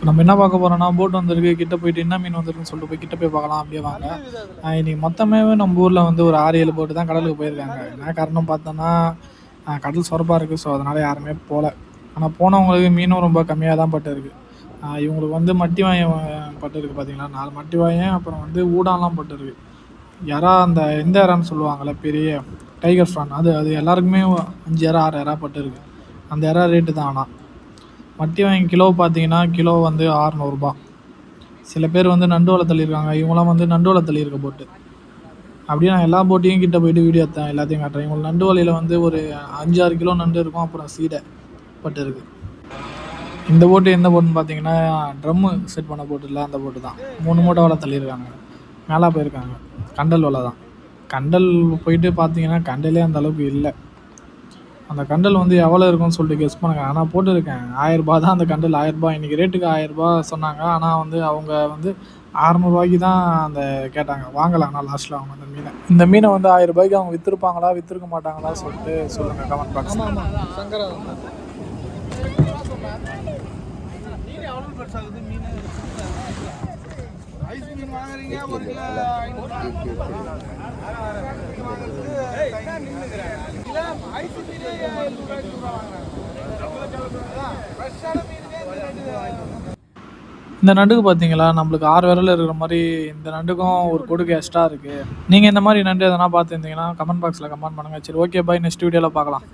நம்ம என்ன பார்க்க போறோம்னா, போட் வந்திருக்கு. கிட்ட போயிட்டு என்ன மீன் வந்திருக்குன்னு சொல்லிட்டு கிட்ட போய் பார்க்கலாம். அப்படியே வாங்க. இன்னைக்கு மொத்தமே நம்ம ஊர்ல ஒரு 6, 7 போட்டு தான் கடலுக்கு போயிருக்காங்க. என்ன காரணம் பார்த்தோன்னா, கடல் சொரப்பா இருக்கு. ஸோ அதனால யாருமே போல. ஆனா போனவங்களுக்கு மீனும் ரொம்ப கம்மியா தான் பட்டுருக்கு. இவங்களுக்கு மட்டி வாயம் பட்டுருக்கு பார்த்தீங்களா? 4 மட்டி வாயம், அப்புறம் ஊடான்லாம் பட்டுருக்கு. அந்த எந்த எறான்னு சொல்லுவாங்கல்ல, பெரிய டைகர் ஃப்ரான், அது எல்லாருக்குமே 5 எறா 6 எறா பட்டுருக்கு. அந்த எறா ரேட்டு தான். ஆனால் மட்டி வாங்கி கிலோ பார்த்தீங்கன்னா, கிலோ 600 ரூபா. சில பேர் நண்டு வலை தள்ளியிருக்காங்க. இவங்களாம் நண்டு வலை தள்ளியிருக்க போட்டு. அப்படியே நான் எல்லா போட்டையும் கிட்ட போயிட்டு வீடியோ எடுத்தேன், எல்லாத்தையும் காட்டுறேன். இவங்களுக்கு நண்டு வலையில் ஒரு 5-6 கிலோ நண்டு இருக்கும். அப்புறம் சீடை பட்டு இருக்குது. இந்த போட்டு எந்த போட்டுன்னு பார்த்தீங்கன்னா, ட்ரம்மு செட் பண்ண போட்டு இல்லை, அந்த போட்டு தான். 3 மூட்டை வலை தள்ளியிருக்காங்க. மேலே போயிருக்காங்க. கண்டல் வலை தான். கண்டல் போயிட்டு பார்த்தீங்கன்னா, கண்டலே அந்த அளவுக்கு இல்லை. அந்த கண்டல் எவ்வளோ இருக்குன்னு சொல்லிட்டு கெஸ் பண்ணுங்க. ஆனால் போட்டுருக்கேன் 1000 ரூபா தான் அந்த கண்டல். 1000 ரூபா இன்றைக்கி ரேட்டுக்கு 1000 ரூபா சொன்னாங்க. ஆனால் அவங்க 600 ரூபாய்க்கு தான் அந்த கேட்டாங்க. வாங்கலாம். ஆனால் லாஸ்ட்டில் அவங்க அந்த மீனை இந்த மீனை 1000 ரூபாய்க்கு அவங்க விற்றுருப்பாங்களா விற்றுருக்க மாட்டாங்களா சொல்லிட்டு சொல்லுங்கள் கமெண்ட் பாக்ஸ். இந்த நண்டுக்கு பார்த்தீங்களா, நம்மளுக்கு 6 விரல் இருக்கிற மாதிரி இந்த நண்டுக்கும் ஒரு கொடுக்கு எக்ஸ்ட்ரா இருக்குது. நீங்கள் இந்த மாதிரி நண்டு எதனா பார்த்துருந்தீங்கன்னா கமெண்ட் பாக்ஸில் கமெண்ட் பண்ணுங்கள். சரி, ஓகே, பாய். நெக்ஸ்ட் வீடியோவில் பார்க்கலாம்.